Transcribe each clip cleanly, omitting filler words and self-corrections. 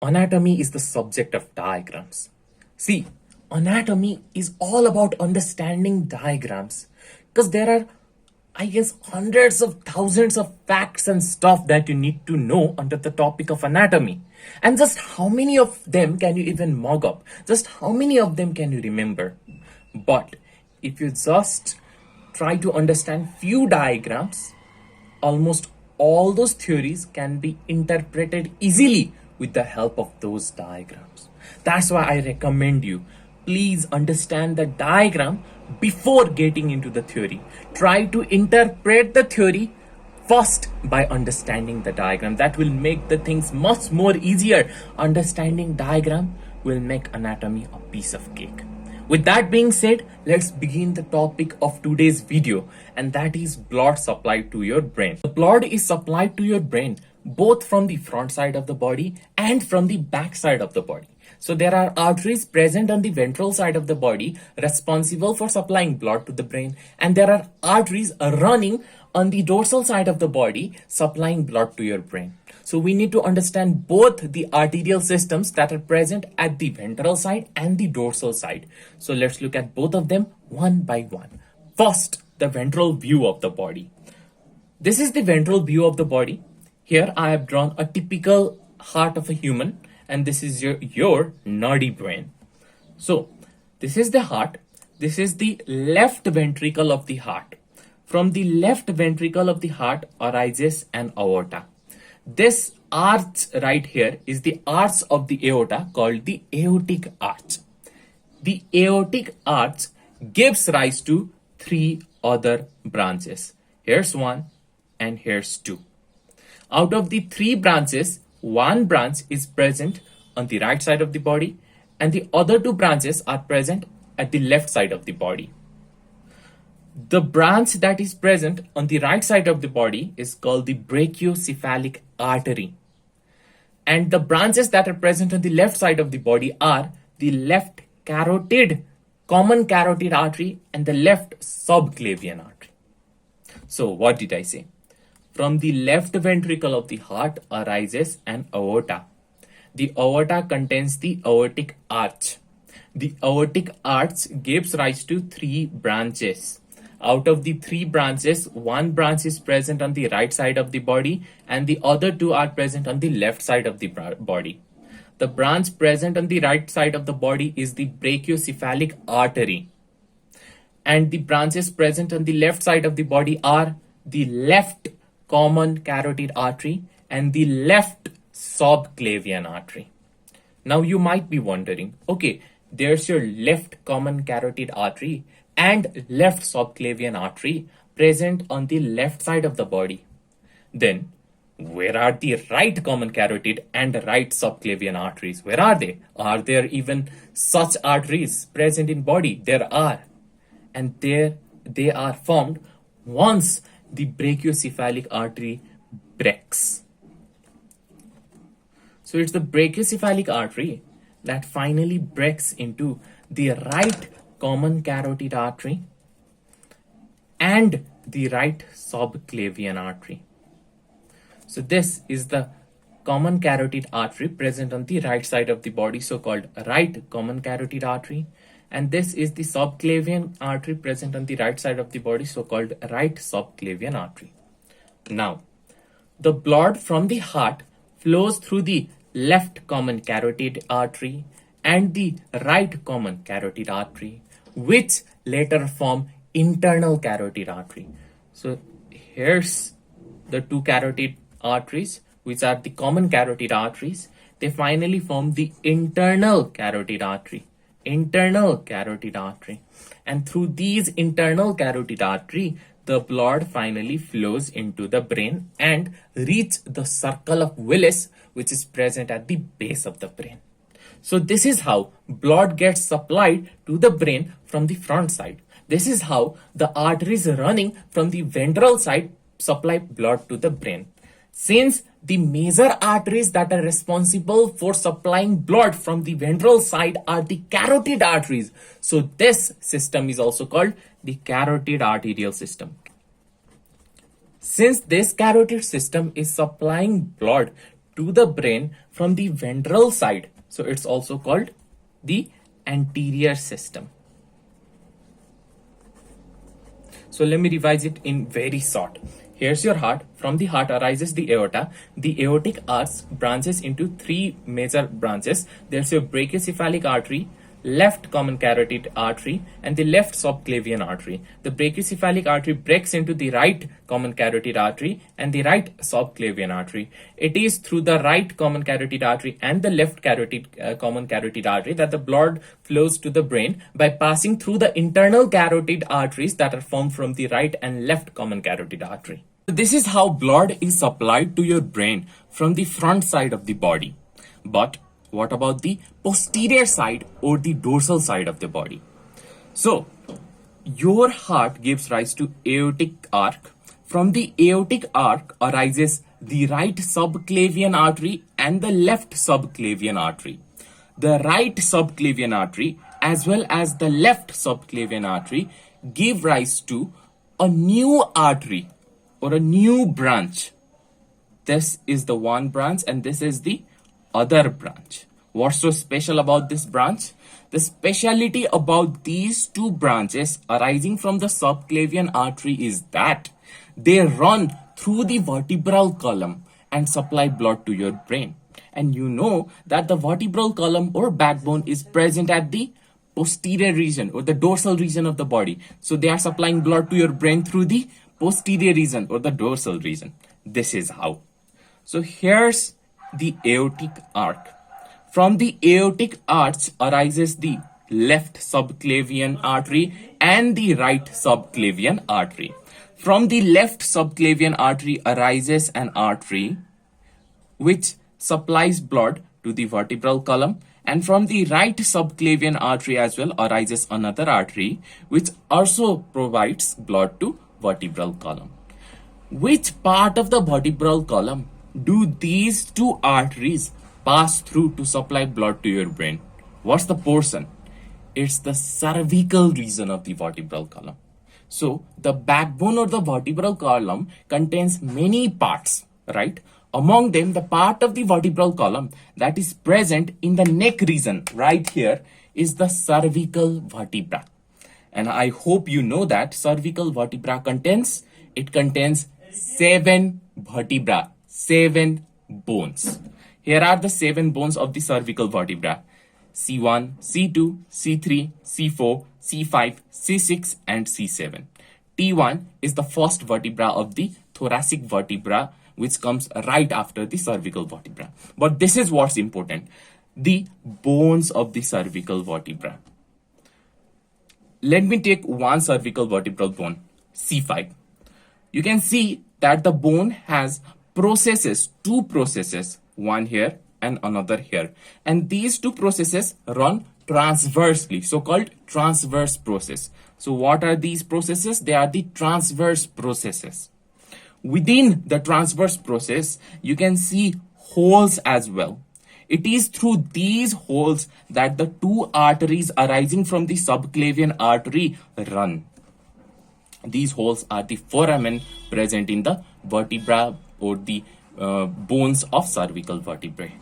Anatomy is the subject of diagrams. See, anatomy is all about understanding diagrams because there are, I guess, hundreds of thousands of facts and stuff that you need to know under the topic of anatomy. And just how many of them can you even mug up? Just how many of them can you remember? But if you just try to understand few diagrams, almost all those theories can be interpreted easily with the help of those diagrams. That's why I recommend you, please understand the diagram before getting into the theory. Try to interpret the theory first by understanding the diagram. That will make the things much more easier. Understanding diagram will make anatomy a piece of cake. With that being said, let's begin the topic of today's video, and that is blood supply to your brain. The blood is supplied to your brain both from the front side of the body and from the back side of the body. So there are arteries present on the ventral side of the body responsible for supplying blood to the brain, and there are arteries running on the dorsal side of the body supplying blood to your brain. So we need to understand both the arterial systems that are present at the ventral side and the dorsal side. So let's look at both of them one by one. First, the ventral view of the body. This is the ventral view of the body. Here I have drawn a typical heart of a human, and this is your nerdy brain. So this is the heart. This is the left ventricle of the heart. From the left ventricle of the heart arises an aorta. This arch right here is the arch of the aorta called the aortic arch. The aortic arch gives rise to three other branches. Here's one and here's two. Out of the three branches, one branch is present on the right side of the body and the other two branches are present at the left side of the body. The branch that is present on the right side of the body is called the brachiocephalic artery. And the branches that are present on the left side of the body are the left carotid, common carotid artery, and the left subclavian artery. So what did I say? From the left ventricle of the heart arises an aorta. The aorta contains the aortic arch. The aortic arch gives rise to three branches. Out of the three branches, one branch is present on the right side of the body and the other two are present on the left side of the body. The branch present on the right side of the body is the brachiocephalic artery. And the branches present on the left side of the body are the left common carotid artery and the left subclavian artery. Now you might be wondering, okay, there's your left common carotid artery and left subclavian artery present on the left side of the body. Then, where are the right common carotid and right subclavian arteries? Where are they? Are there even such arteries present in body? There are. And they are formed once the brachiocephalic artery breaks. So it's the brachiocephalic artery that finally breaks into the right common carotid artery and the right subclavian artery. So this is the common carotid artery present on the right side of the body, so-called right common carotid artery. And this is the subclavian artery present on the right side of the body, so-called right subclavian artery. Now, the blood from the heart flows through the left common carotid artery and the right common carotid artery, which later form internal carotid artery. So here's the two carotid arteries, which are the common carotid arteries. They finally form the internal carotid artery. Internal carotid artery. And through these internal carotid artery, the blood finally flows into the brain and reach the circle of Willis, which is present at the base of the brain. So this is how blood gets supplied to the brain from the front side. This is how the arteries running from the ventral side supply blood to the brain. Since the major arteries that are responsible for supplying blood from the ventral side are the carotid arteries, so this system is also called the carotid arterial system. Since this carotid system is supplying blood to the brain from the ventral side. So it's also called the anterior system. So let me revise it in very short. Here's your heart. From the heart arises the aorta. The aortic arch branches into three major branches. There's your brachiocephalic artery, left common carotid artery, and the left subclavian artery. The brachiocephalic artery breaks into the right common carotid artery and the right subclavian artery. It is through the right common carotid artery and the left common carotid artery that the blood flows to the brain by passing through the internal carotid arteries that are formed from the right and left common carotid artery. This is how blood is supplied to your brain from the front side of the body. But what about the posterior side or the dorsal side of the body? So, your heart gives rise to aortic arc. From the aortic arc arises the right subclavian artery and the left subclavian artery. The right subclavian artery as well as the left subclavian artery give rise to a new artery or a new branch. This is the one branch and this is the other branch. What's so special about this branch? The speciality about these two branches arising from the subclavian artery is that they run through the vertebral column and supply blood to your brain. And you know that the vertebral column or backbone is present at the posterior region or the dorsal region of the body. So they are supplying blood to your brain through the posterior region or the dorsal region. This is how. So here's the aortic arc. From the aortic arch arises the left subclavian artery and the right subclavian artery. From the left subclavian artery arises an artery which supplies blood to the vertebral column, and from the right subclavian artery as well arises another artery which also provides blood to vertebral column. Which part of the vertebral column do these two arteries pass through to supply blood to your brain? What's the portion? It's the cervical region of the vertebral column. So the backbone or the vertebral column contains many parts, right? Among them, the part of the vertebral column that is present in the neck region right here is the cervical vertebra. And I hope you know that cervical vertebra contains 7 vertebra, 7 bones. Here are the 7 bones of the cervical vertebra: C1, C2, C3, C4, C5, C6, and C7. T1 is the first vertebra of the thoracic vertebra, which comes right after the cervical vertebra. But this is what's important: the bones of the cervical vertebra. Let me take one cervical vertebral bone, C5. You can see that the bone has two processes, one here and another here. And these two processes run transversely, so-called transverse process. So what are these processes? They are the transverse processes. Within the transverse process, you can see holes as well. It is through these holes that the two arteries arising from the subclavian artery run. These holes are the foramen present in the vertebra or the bones of cervical vertebrae.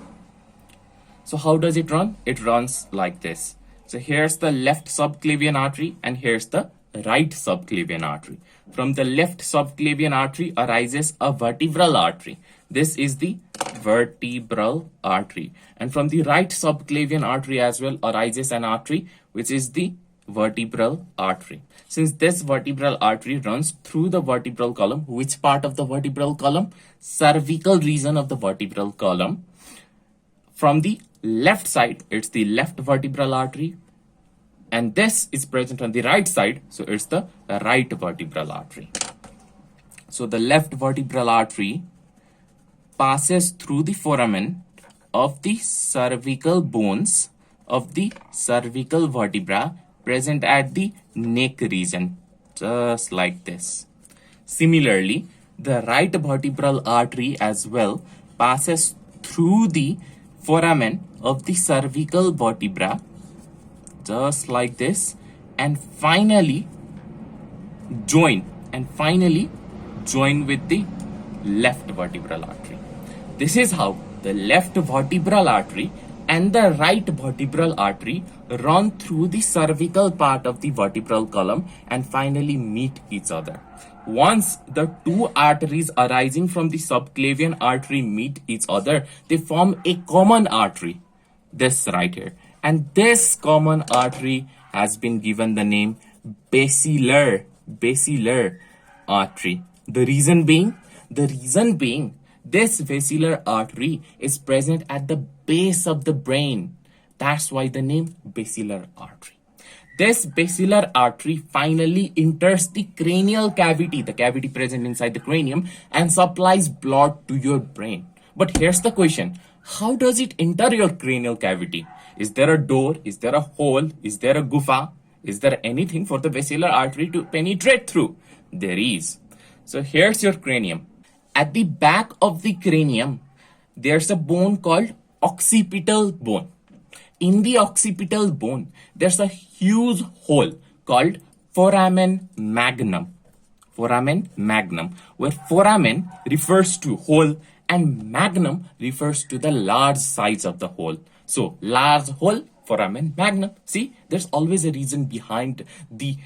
So how does it run? It runs like this. So here's the left subclavian artery and here's the right subclavian artery. From the left subclavian artery arises a vertebral artery. This is the vertebral artery. And from the right subclavian artery as well arises an artery which is the vertebral artery. Since this vertebral artery runs through the vertebral column, which part of the vertebral column? Cervical region of the vertebral column. From the left side, it's the left vertebral artery. And this is present on the right side, so it's the right vertebral artery. So the left vertebral artery passes through the foramen of the cervical bones of the cervical vertebra present at the neck region, just like this. Similarly, the right vertebral artery as well passes through the foramen of the cervical vertebra, just like this, and finally join with the left vertebral artery. This is how the left vertebral artery and the right vertebral artery run through the cervical part of the vertebral column and finally meet each other. Once the two arteries arising from the subclavian artery meet each other, they form a common artery, this right here. And this common artery has been given the name basilar artery. The reason being, this basilar artery is present at the base of the brain. That's why the name basilar artery. This basilar artery finally enters the cranial cavity, the cavity present inside the cranium, and supplies blood to your brain. But here's the question. How does it enter your cranial cavity? Is there a door? Is there a hole? Is there a gufa? Is there anything for the basilar artery to penetrate through? There is. So here's your cranium. At the back of the cranium, there's a bone called occipital bone. In the occipital bone, there's a huge hole called foramen magnum. Foramen magnum, where foramen refers to hole and magnum refers to the large size of the hole. So, large hole, foramen magnum. See, there's always a reason behind the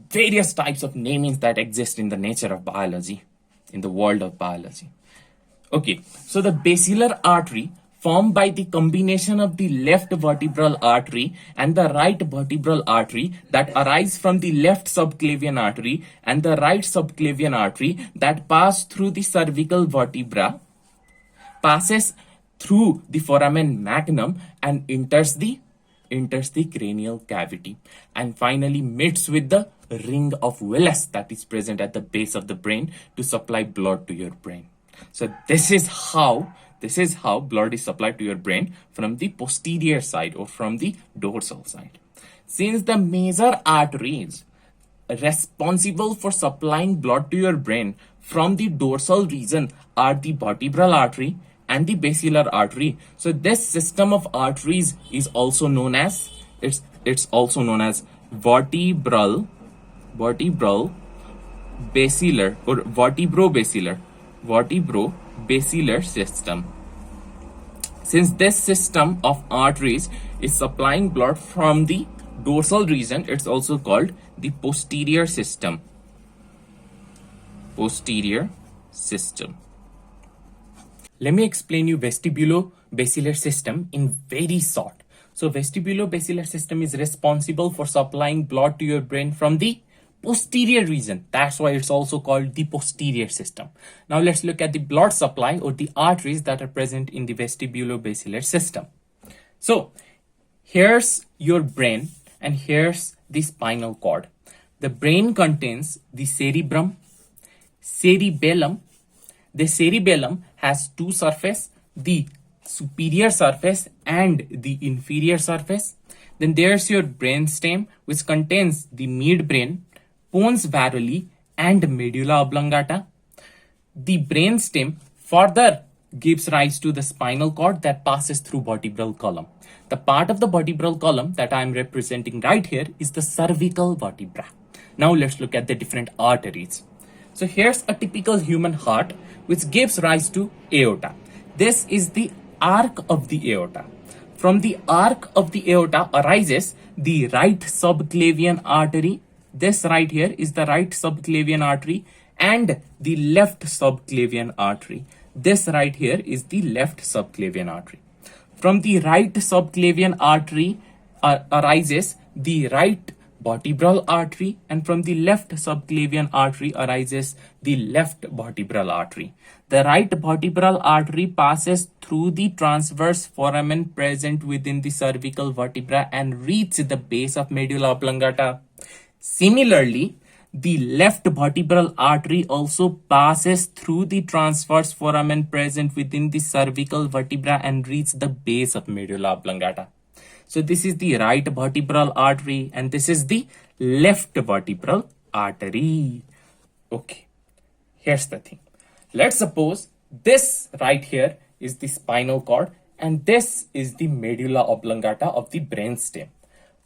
various types of namings that exist in the nature of biology, in the world of biology. Okay, so the basilar artery formed by the combination of the left vertebral artery and the right vertebral artery that arise from the left subclavian artery and the right subclavian artery that pass through the cervical vertebra, passes through the foramen magnum and enters the cranial cavity and finally meets with the ring of Willis that is present at the base of the brain to supply blood to your brain. So this is how blood is supplied to your brain from the posterior side or from the dorsal side. Since the major arteries responsible for supplying blood to your brain from the dorsal region are the vertebral artery and the basilar artery, so this system of arteries is also known as vertebral basilar or vertebrobasilar system. Since this system of arteries is supplying blood from the dorsal region, it's also called the posterior system. Let me explain you vestibulobasilar system in very short. So vestibulobasilar system is responsible for supplying blood to your brain from the posterior region. That's why it's also called the posterior system. Now let's look at the blood supply or the arteries that are present in the vestibulobasilar system. So here's your brain and here's the spinal cord. The brain contains the cerebellum. The cerebellum has two surfaces, the superior surface and the inferior surface. Then there's your brainstem, which contains the midbrain, pons varoli, and medulla oblongata. The brainstem further gives rise to the spinal cord that passes through vertebral column. The part of the vertebral column that I am representing right here is the cervical vertebra. Now let's look at the different arteries. So here's a typical human heart which gives rise to aorta. This is the arc of the aorta. From the arc of the aorta arises the right subclavian artery. This right here is the right subclavian artery and the left subclavian artery. This right here is the left subclavian artery. From the right subclavian artery arises the right vertebral artery, and from the left subclavian artery arises the left vertebral artery. The right vertebral artery passes through the transverse foramen present within the cervical vertebra and reaches the base of medulla oblongata. Similarly, the left vertebral artery also passes through the transverse foramen present within the cervical vertebra and reaches the base of medulla oblongata. So this is the right vertebral artery and this is the left vertebral artery. Okay, here's the thing. Let's suppose this right here is the spinal cord and this is the medulla oblongata of the brainstem.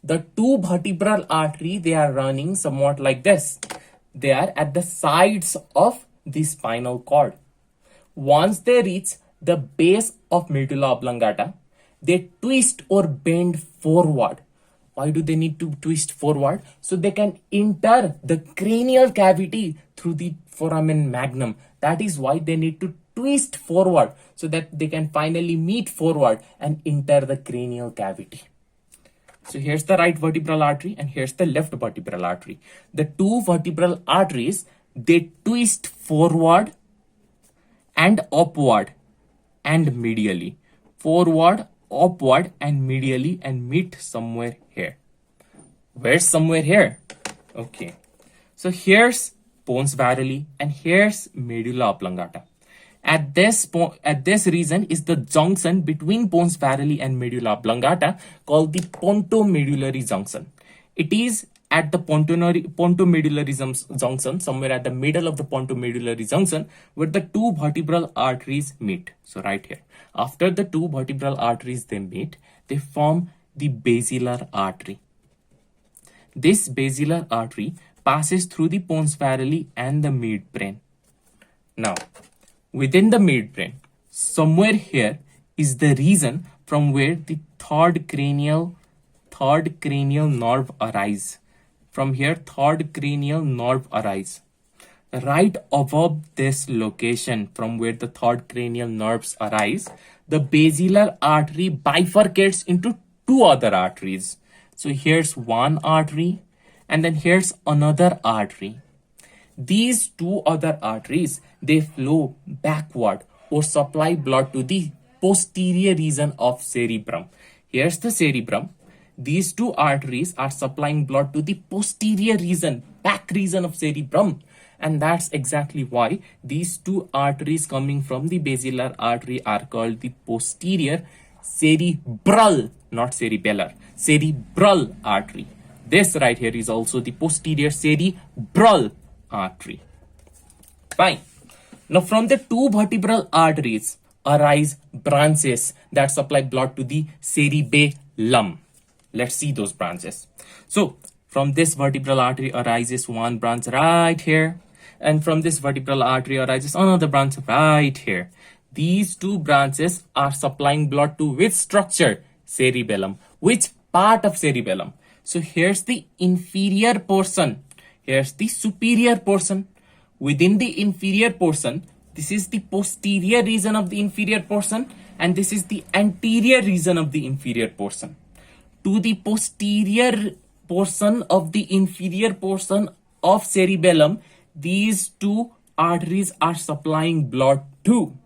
The two vertebral arteries, they are running somewhat like this. They are at the sides of the spinal cord. Once they reach the base of medulla oblongata, they twist or bend forward. Why do they need to twist forward? So they can enter the cranial cavity through the foramen magnum. That is why they need to twist forward so that they can finally meet forward and enter the cranial cavity. So here's the right vertebral artery and here's the left vertebral artery. The two vertebral arteries, they twist forward and upward and medially. Forward, upward and medially and meet somewhere here. Where's somewhere here? Okay. So here's pons varili and here's medulla oblongata. At this region is the junction between pons varili and medulla oblongata called the pontomedullary junction. It is at the pontomedullary junction, somewhere at the middle of the pontomedullary junction, where the two vertebral arteries meet. So right here. After the two vertebral arteries they meet, they form the basilar artery. This basilar artery passes through the pons varili and the midbrain. Now, within the midbrain, somewhere here is the region from where the third cranial nerve arises. From here, third cranial nerve arises. Right above this location from where the third cranial nerves arise, the basilar artery bifurcates into two other arteries. So here's one artery and then here's another artery. These two other arteries, they flow backward or supply blood to the posterior region of cerebrum. Here's the cerebrum. These two arteries are supplying blood to the posterior region, back region of cerebrum. And that's exactly why these two arteries coming from the basilar artery are called the posterior cerebral, not cerebellar, cerebral artery. This right here is also the posterior cerebral artery. Fine. Now from the two vertebral arteries arise branches that supply blood to the cerebellum. Let's see those branches. So from this vertebral artery arises one branch right here. And from this vertebral artery arises another branch right here. These two branches are supplying blood to which structure? Cerebellum. Which part of cerebellum? So here's the inferior portion. Here's the superior portion. Within the inferior portion, this is the posterior region of the inferior portion and this is the anterior region of the inferior portion. To the posterior portion of the inferior portion of cerebellum, these two arteries are supplying blood to.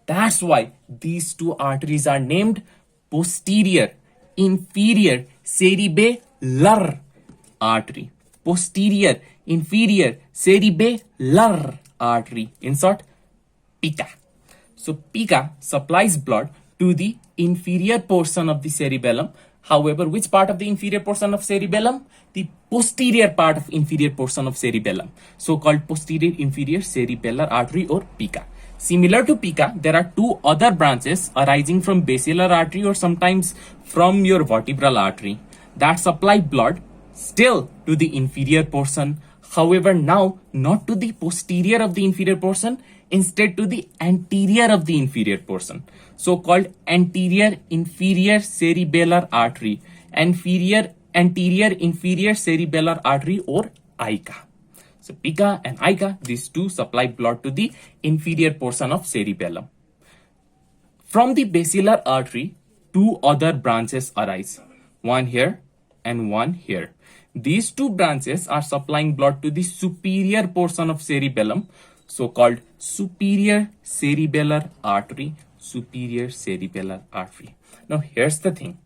That's why these two arteries are named posterior, inferior, cerebellar artery. Posterior, inferior, cerebellar artery. In short, PICA. So PICA supplies blood to the inferior portion of the cerebellum. However, which part of the inferior portion of cerebellum? The posterior part of inferior portion of cerebellum. So called posterior inferior cerebellar artery or PICA. Similar to PICA, there are two other branches arising from basilar artery or sometimes from your vertebral artery that supply blood still to the inferior portion. However, now not to the posterior of the inferior portion, instead to the anterior of the inferior portion. So called anterior inferior cerebellar artery, anterior inferior cerebellar artery or ICA. So PICA and ICA, these two supply blood to the inferior portion of cerebellum. From the basilar artery, two other branches arise. One here and one here. These two branches are supplying blood to the superior portion of cerebellum, so called superior cerebellar artery, superior cerebellar artery. Now here's the thing.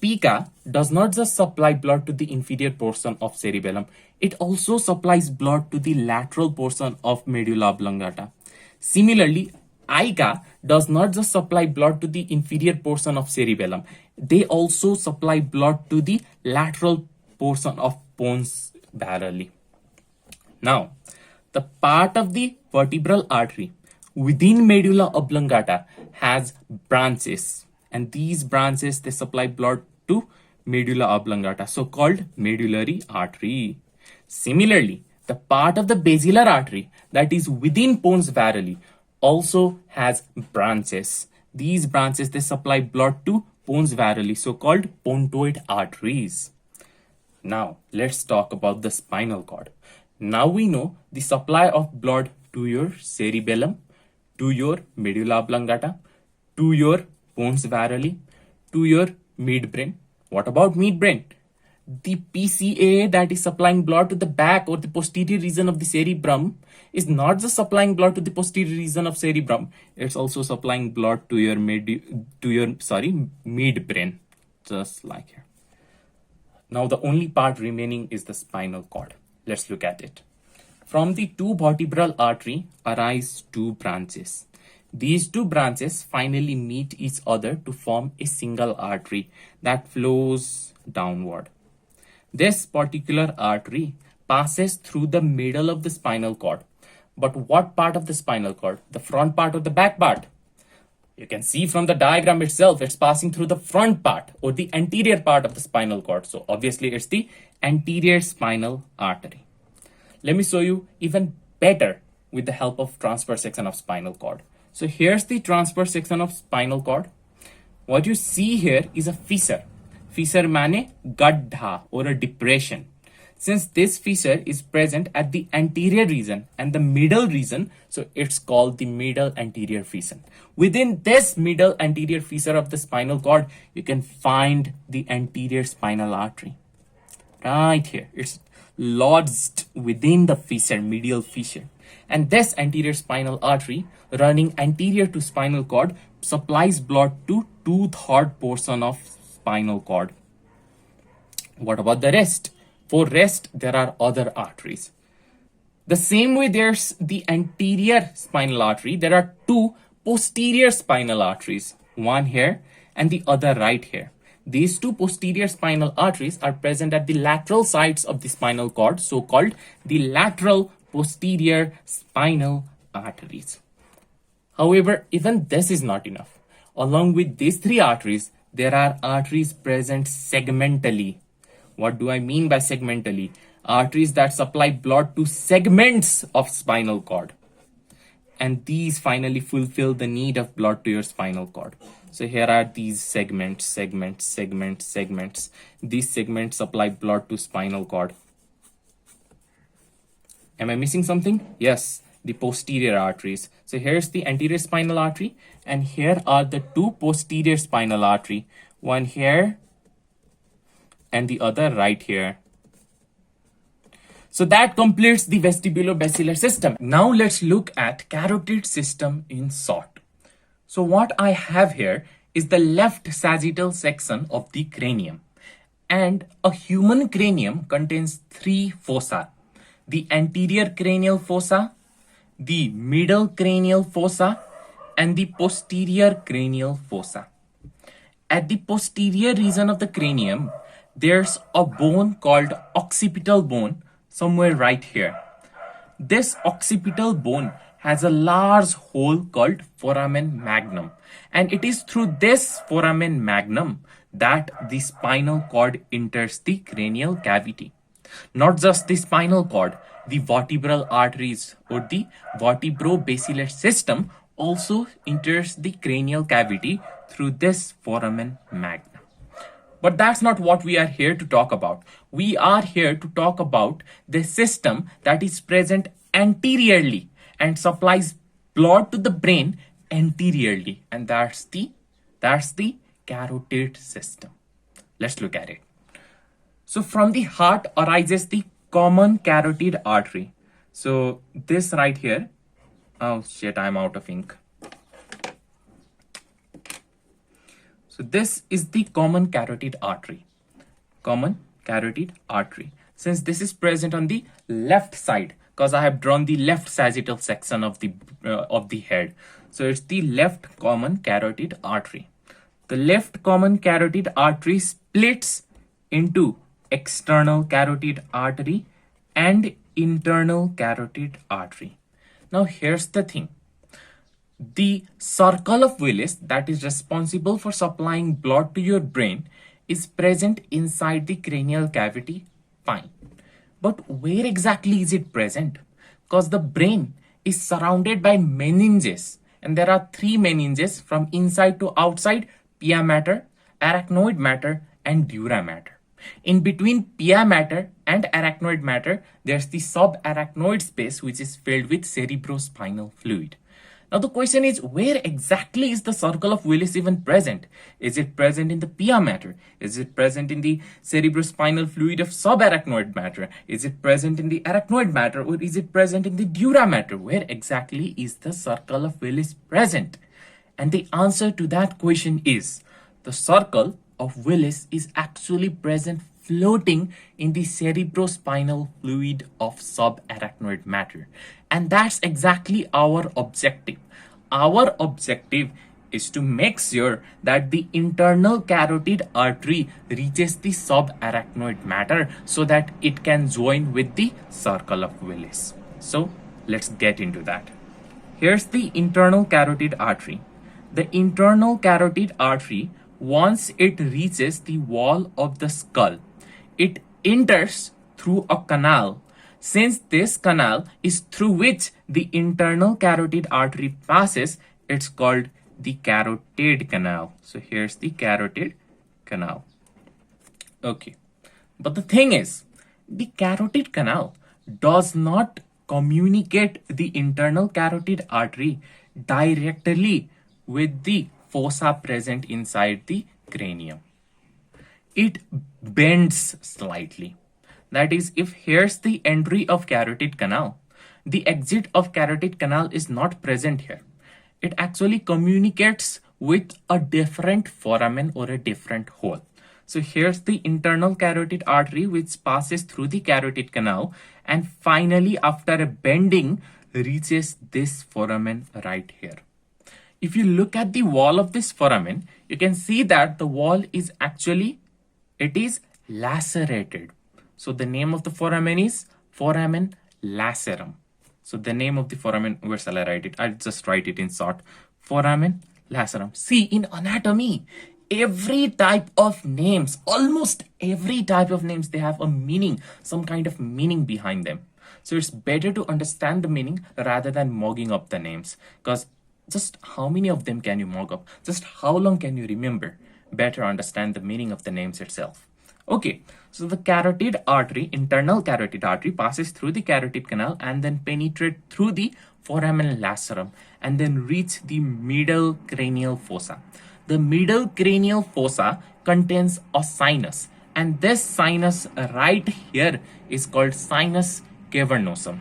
PICA does not just supply blood to the inferior portion of cerebellum, it also supplies blood to the lateral portion of medulla oblongata. Similarly, ICA does not just supply blood to the inferior portion of cerebellum, they also supply blood to the lateral portion of pons varili. Now, the part of the vertebral artery within medulla oblongata has branches, and these branches, they supply blood to medulla oblongata, so called medullary artery. Similarly, the part of the basilar artery that is within pons varili also has branches. These branches, they supply blood to pons varoli, so-called pontoid arteries. Now, let's talk about the spinal cord. Now we know the supply of blood to your cerebellum, to your medulla oblongata, to your pons varoli, to your midbrain. What about midbrain? The PCA that is supplying blood to the back or the posterior region of the cerebrum is not just supplying blood to the posterior region of cerebrum, it's also supplying blood to your midbrain, just like here. Now the only part remaining is the spinal cord. Let's look at it. From the two vertebral artery arise two branches. These two branches finally meet each other to form a single artery that flows downward. This particular artery passes through the middle of the spinal cord. But what part of the spinal cord? The front part or the back part? You can see from the diagram itself, it's passing through the front part or the anterior part of the spinal cord. So obviously it's the anterior spinal artery. Let me show you even better with the help of transverse section of spinal cord. So here's the transverse section of spinal cord. What you see here is a fissure. Fissure mane gaddha or a depression. Since this fissure is present at the anterior region and the middle region, so it's called the middle anterior fissure. Within this middle anterior fissure of the spinal cord, you can find the anterior spinal artery. Right here, it's lodged within the fissure, medial fissure. And this anterior spinal artery running anterior to spinal cord supplies blood to 2/3 portion of spinal cord. What about the rest? For rest, there are other arteries. The same way there's the anterior spinal artery, there are two posterior spinal arteries, one here and the other right here. These two posterior spinal arteries are present at the lateral sides of the spinal cord, so-called the lateral posterior spinal arteries. However, even this is not enough. Along with these three arteries, there are arteries present segmentally. What do I mean by segmentally? Arteries that supply blood to segments of spinal cord. And these finally fulfill the need of blood to your spinal cord. So here are these segments. These segments supply blood to spinal cord. Am I missing something? Yes, the posterior arteries. So here's the anterior spinal artery, and here are the two posterior spinal artery. One here and the other right here. So that completes the vestibulobasilar system. Now let's look at carotid system in short. So what I have here is the left sagittal section of the cranium. And a human cranium contains three fossa: the anterior cranial fossa, the middle cranial fossa, and the posterior cranial fossa. At the posterior region of the cranium, there's a bone called occipital bone somewhere right here. This occipital bone has a large hole called foramen magnum, and it is through this foramen magnum that the spinal cord enters the cranial cavity. Not just the spinal cord, the vertebral arteries or the vertebrobasilar system also enters the cranial cavity through this foramen magnum. But that's not what we are here to talk about. We are here to talk about the system that is present anteriorly and supplies blood to the brain anteriorly, and that's the carotid system. Let's look at it. So from the heart arises the common carotid artery. So this right here, oh shit, I'm out of ink. So this is the common carotid artery. Common carotid artery. Since this is present on the left side, because I have drawn the left sagittal section of the head. So it's the left common carotid artery. The left common carotid artery splits into external carotid artery and internal carotid artery. Now here's the thing. The circle of Willis that is responsible for supplying blood to your brain is present inside the cranial cavity. Fine. But where exactly is it present? Because the brain is surrounded by meninges, and there are three meninges from inside to outside: pia mater, arachnoid mater, and dura mater. In between pia mater and arachnoid mater, there's the subarachnoid space which is filled with cerebrospinal fluid. Now the question is, where exactly is the circle of Willis even present? Is it present in the pia mater? Is it present in the cerebrospinal fluid of subarachnoid mater? Is it present in the arachnoid mater, or is it present in the dura mater? Where exactly is the circle of Willis present? And the answer to that question is, the circle of Willis is actually present floating in the cerebrospinal fluid of subarachnoid matter. And that's exactly our objective. Our objective is to make sure that the internal carotid artery reaches the subarachnoid matter so that it can join with the circle of Willis. So let's get into that. Here's the internal carotid artery. The internal carotid artery, once it reaches the wall of the skull, it enters through a canal. Since this canal is through which the internal carotid artery passes, it's called the carotid canal. So here's the carotid canal. Okay. But the thing is, the carotid canal does not communicate the internal carotid artery directly with the fossa present inside the cranium. It bends slightly. That is, if here's the entry of carotid canal, the exit of carotid canal is not present here. It actually communicates with a different foramen or a different hole. So here's the internal carotid artery which passes through the carotid canal and finally after a bending reaches this foramen right here. If you look at the wall of this foramen, you can see that the wall is actually, it is lacerated. So the name of the foramen is foramen lacerum. So the name of the foramen, where shall I write it? I'll just write it in short. Foramen lacerum. See, in anatomy, every type of names, almost every type of names, they have a meaning, some kind of meaning behind them. So it's better to understand the meaning rather than mugging up the names. Because just how many of them can you mug up? Just how long can you remember? Better understand the meaning of the names itself. Okay, so the carotid artery, internal carotid artery, passes through the carotid canal and then penetrate through the foramen lacerum and then reach the middle cranial fossa. The middle cranial fossa contains a sinus, and this sinus right here is called sinus cavernosum.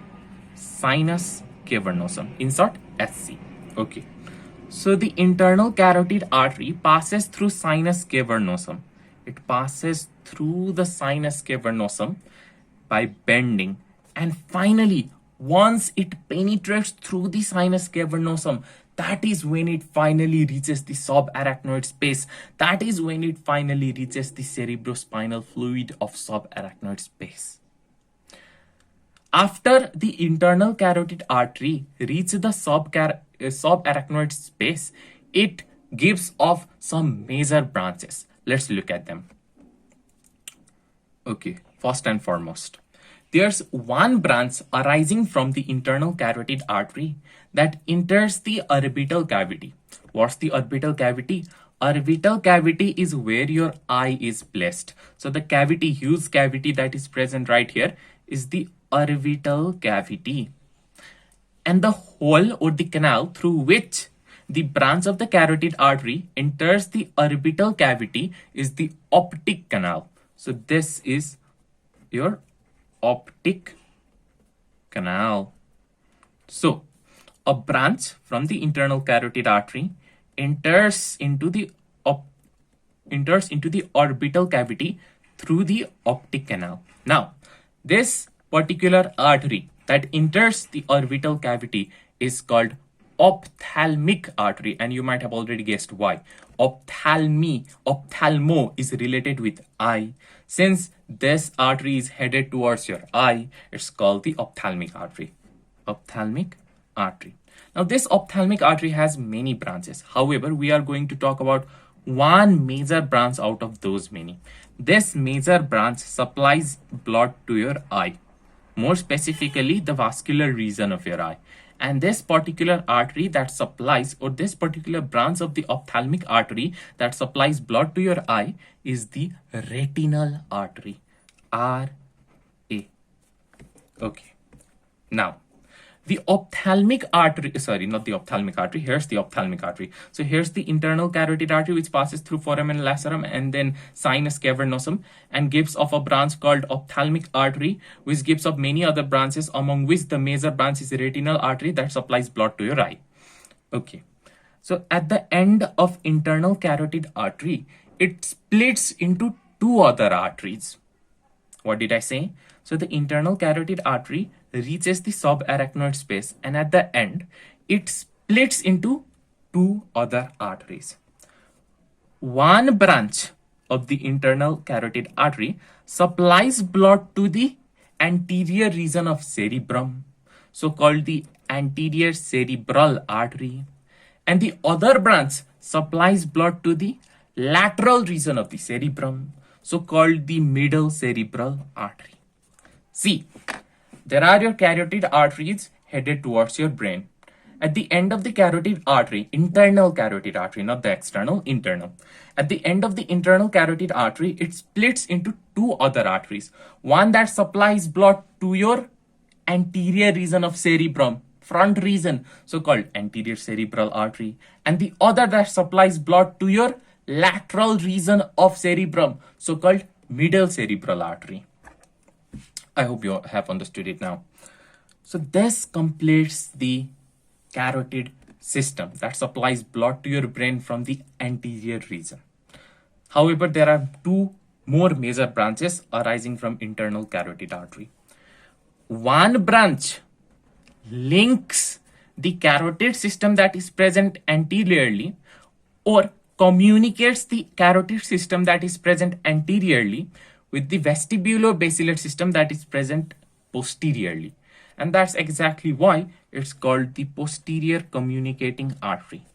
Sinus cavernosum, in short, SC. Okay, so the internal carotid artery passes through sinus cavernosum. It passes through the sinus cavernosum by bending, and finally, once it penetrates through the sinus cavernosum, that is when it finally reaches the subarachnoid space. That is when it finally reaches the cerebrospinal fluid of subarachnoid space. After the internal carotid artery reaches the subarachnoid space, it gives off some major branches. Let's look at them. Okay, first and foremost, there's one branch arising from the internal carotid artery that enters the orbital cavity. What's the orbital cavity? Orbital cavity is where your eye is placed. So the cavity, huge cavity that is present right here is the orbital cavity. And the hole or the canal through which the branch of the carotid artery enters the orbital cavity is the optic canal. So this is your optic canal. So a branch from the internal carotid artery enters into the orbital cavity through the optic canal. Now, this particular artery that enters the orbital cavity is called ophthalmic artery, and you might have already guessed why. Ophthalmo is related with eye. Since this artery is headed towards your eye, it's called the ophthalmic artery. Ophthalmic artery. Now this ophthalmic artery has many branches. However, we are going to talk about one major branch out of those many. This major branch supplies blood to your eye, more specifically the vascular region of your eye. And this particular artery that supplies, or this particular branch of the ophthalmic artery that supplies blood to your eye, is the retinal artery, RA. Okay. Now, the ophthalmic artery, sorry, not the ophthalmic artery, here's the ophthalmic artery. So here's the internal carotid artery which passes through foramen lacerum and then sinus cavernosum and gives off a branch called ophthalmic artery, which gives off many other branches, among which the major branch is the retinal artery that supplies blood to your eye. Okay. So at the end of internal carotid artery, it splits into two other arteries. What did I say? So the internal carotid artery reaches the subarachnoid space, and at the end, it splits into two other arteries. One branch of the internal carotid artery supplies blood to the anterior region of cerebrum, so called the anterior cerebral artery, and the other branch supplies blood to the lateral region of the cerebrum, so called the middle cerebral artery. See, there are your carotid arteries headed towards your brain. At the end of the carotid artery, internal carotid artery, not the external, internal. At the end of the internal carotid artery, it splits into two other arteries. One that supplies blood to your anterior region of cerebrum, front region, so called anterior cerebral artery. And the other that supplies blood to your lateral region of cerebrum, so called middle cerebral artery. I hope you have understood it now. So this completes the carotid system that supplies blood to your brain from the anterior region. However, there are two more major branches arising from internal carotid artery. One branch links the carotid system that is present anteriorly, or communicates the carotid system that is present anteriorly with the vestibulobasilar system that is present posteriorly. And that's exactly why it's called the posterior communicating artery.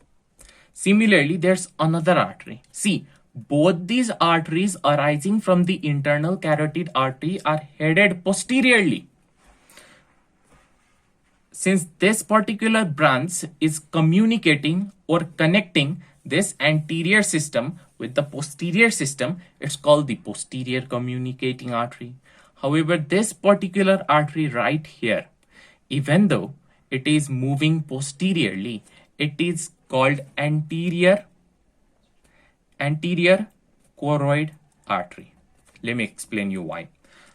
Similarly, there's another artery. See, both these arteries arising from the internal carotid artery are headed posteriorly. Since this particular branch is communicating or connecting this anterior system with the posterior system, it's called the posterior communicating artery. However, this particular artery right here, even though it is moving posteriorly, it is called anterior choroid artery. Let me explain you why.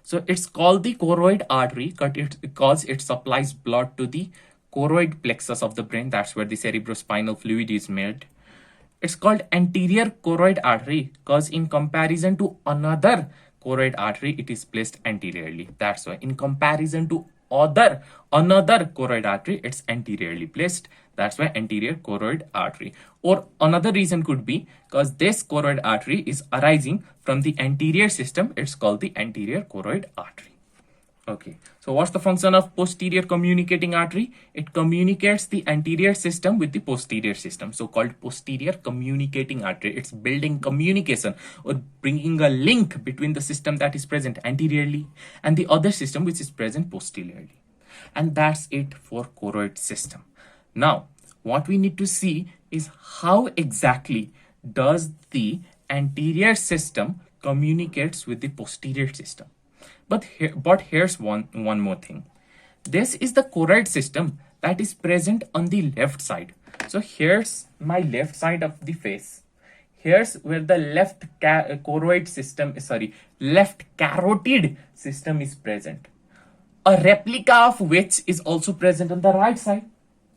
So it's called the choroid artery because it supplies blood to the choroid plexus of the brain. That's where the cerebrospinal fluid is made. It's called anterior choroid artery because in comparison to another choroid artery, it is placed anteriorly. That's why in comparison to another choroid artery, it's anteriorly placed. That's why anterior choroid artery. Or another reason could be because this choroid artery is arising from the anterior system. It's called the anterior choroid artery. Okay, so what's the function of posterior communicating artery? It communicates the anterior system with the posterior system, so called posterior communicating artery. It's building communication or bringing a link between the system that is present anteriorly and the other system which is present posteriorly. And that's it for choroid system. Now, what we need to see is how exactly does the anterior system communicates with the posterior system. But here's one more thing. This is the choroid system that is present on the left side. So here's my left side of the face. Here's where the left carotid system is present. A replica of which is also present on the right side.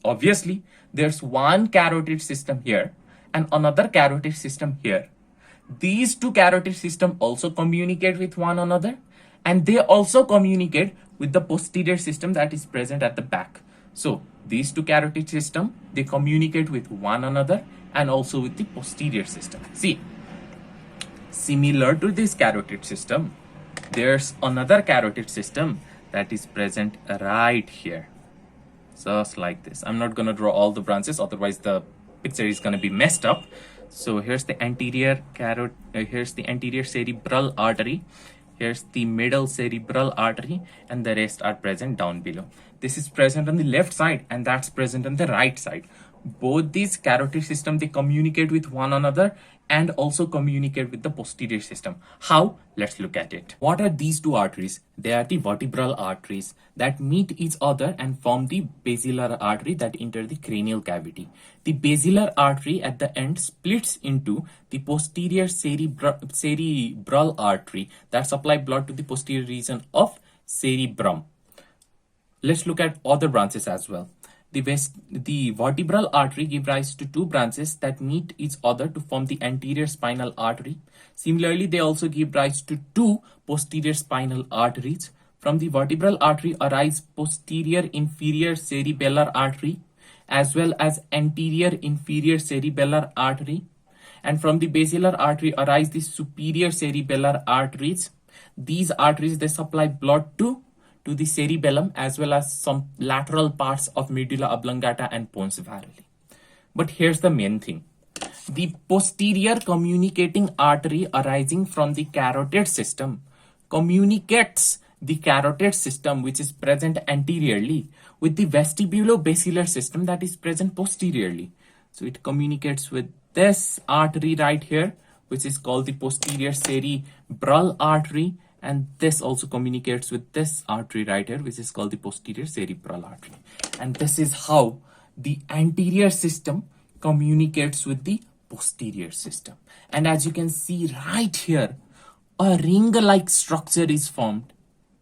Obviously, there's one carotid system here and another carotid system here. These two carotid systems also communicate with one another, and they also communicate with the posterior system that is present at the back. So these two carotid systems, they communicate with one another and also with the posterior system. See, similar to this carotid system, there's another carotid system that is present right here. Just like this. I'm not going to draw all the branches, otherwise the picture is going to be messed up. So here's the anterior cerebral artery. Here's the middle cerebral artery, and the rest are present down below. This is present on the left side, and that's present on the right side. Both these carotid system, they communicate with one another and also communicate with the posterior system. How? Let's look at it. What are these two arteries? They are the vertebral arteries that meet each other and form the basilar artery that enter the cranial cavity. The basilar artery at the end splits into the posterior cerebral artery that supply blood to the posterior region of cerebrum. Let's look at other branches as well. The vertebral artery gives rise to two branches that meet each other to form the anterior spinal artery. Similarly, they also give rise to two posterior spinal arteries. From the vertebral artery arise posterior inferior cerebellar artery as well as anterior inferior cerebellar artery. And from the basilar artery arise the superior cerebellar arteries. These arteries, they supply blood to the cerebellum as well as some lateral parts of medulla oblongata and pons varolii. But here's the main thing. The posterior communicating artery arising from the carotid system communicates the carotid system, which is present anteriorly, with the vestibulobasilar system that is present posteriorly. So it communicates with this artery right here, which is called the posterior cerebral artery, and this also communicates with this artery right here, which is called the posterior cerebral artery. And this is how the anterior system communicates with the posterior system. And as you can see right here, a ring-like structure is formed.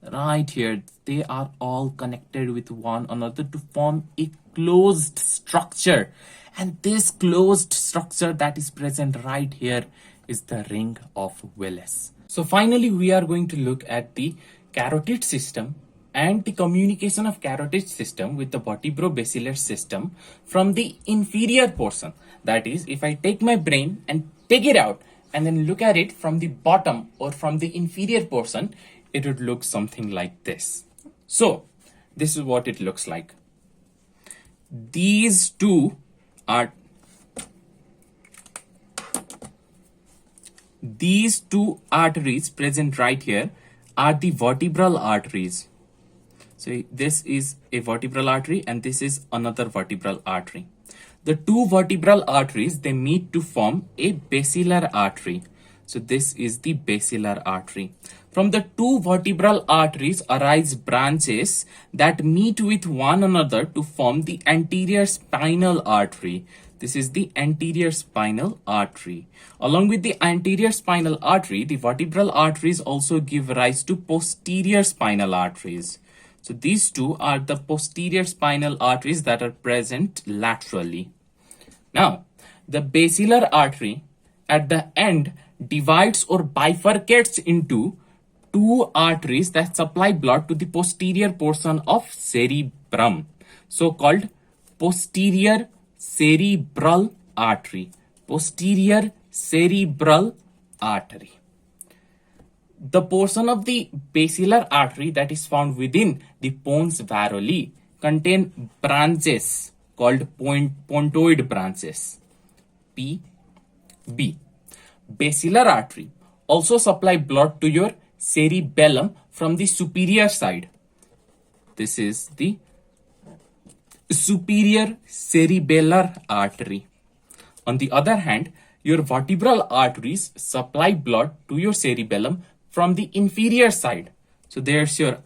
Right here, they are all connected with one another to form a closed structure. And this closed structure that is present right here is the ring of Willis. So finally, we are going to look at the carotid system and the communication of carotid system with the vertebrobasilar system from the inferior portion. That is, if I take my brain and take it out and then look at it from the bottom or from the inferior portion, it would look something like this. So this is what it looks like. These two arteries present right here are the vertebral arteries. So this is a vertebral artery and this is another vertebral artery. The two vertebral arteries, they meet to form a basilar artery. So this is the basilar artery. From the two vertebral arteries arise branches that meet with one another to form the anterior spinal artery. This is the anterior spinal artery. Along with the anterior spinal artery, the vertebral arteries also give rise to posterior spinal arteries. So these two are the posterior spinal arteries that are present laterally. Now, the basilar artery at the end divides or bifurcates into two arteries that supply blood to the posterior portion of cerebrum, so called posterior cerebral artery. Posterior cerebral artery. The portion of the basilar artery that is found within the pons varolii contain branches called pontoid branches, PB. Basilar artery also supply blood to your cerebellum from the superior side. This is the superior cerebellar artery. On the other hand, your vertebral arteries supply blood to your cerebellum from the inferior side. So there's your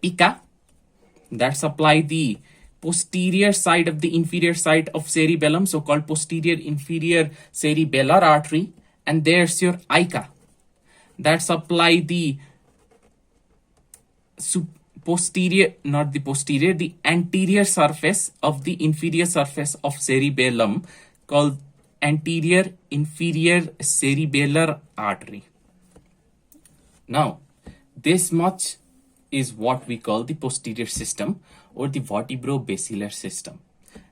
pica that supply the posterior side of the inferior side of cerebellum, so called posterior inferior cerebellar artery. And there's your ica that supply the the anterior surface of the inferior surface of cerebellum, called anterior inferior cerebellar artery. Now, this much is what we call the posterior system or the vertebrobasilar system.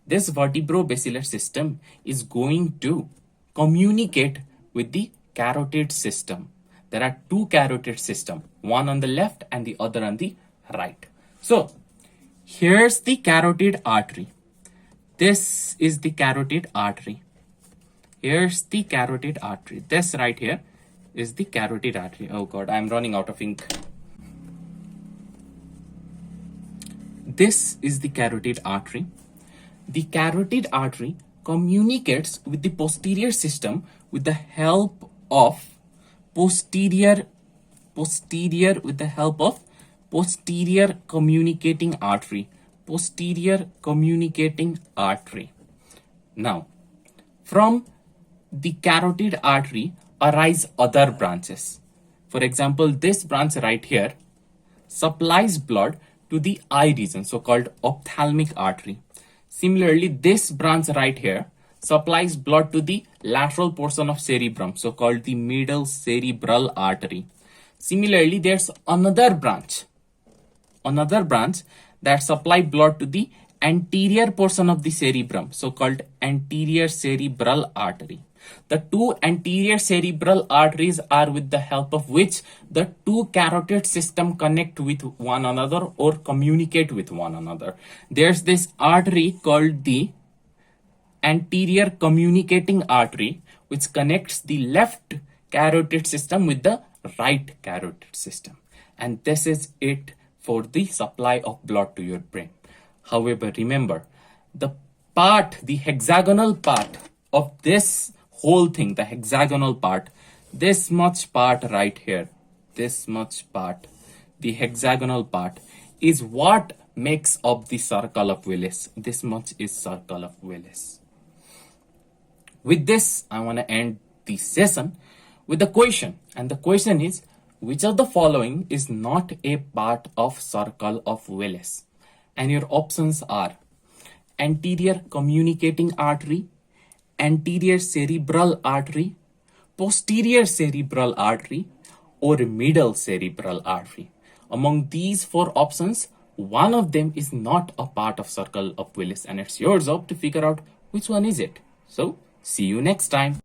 This vertebrobasilar system is going to communicate with the carotid system. There are two carotid systems, one on the left and the other on the right. So here's the carotid artery. This is the carotid artery. Here's the carotid artery. This right here is the carotid artery. Oh god, I'm running out of ink. This is the carotid artery. The carotid artery communicates with the posterior system with the help of posterior communicating artery. Posterior communicating artery. Now, from the carotid artery arise other branches. For example, this branch right here supplies blood to the eye region, so-called ophthalmic artery. Similarly, this branch right here supplies blood to the lateral portion of cerebrum, so-called the middle cerebral artery. Similarly, there's another branch that supply blood to the anterior portion of the cerebrum, so-called anterior cerebral artery. The two anterior cerebral arteries are with the help of which the two carotid system connect with one another or communicate with one another. There's this artery called the anterior communicating artery, which connects the left carotid system with the right carotid system. And this is it for the supply of blood to your brain. However, remember, the hexagonal part of this whole thing, the hexagonal part, this much part right here, this much part, the hexagonal part is what makes up the circle of Willis. This much is circle of Willis. With this, I want to end the session with a question. And the question is, which of the following is not a part of circle of Willis? And your options are anterior communicating artery, anterior cerebral artery, posterior cerebral artery, or middle cerebral artery. Among these four options, one of them is not a part of circle of Willis, and it's your job to figure out which one is it. So, see you next time.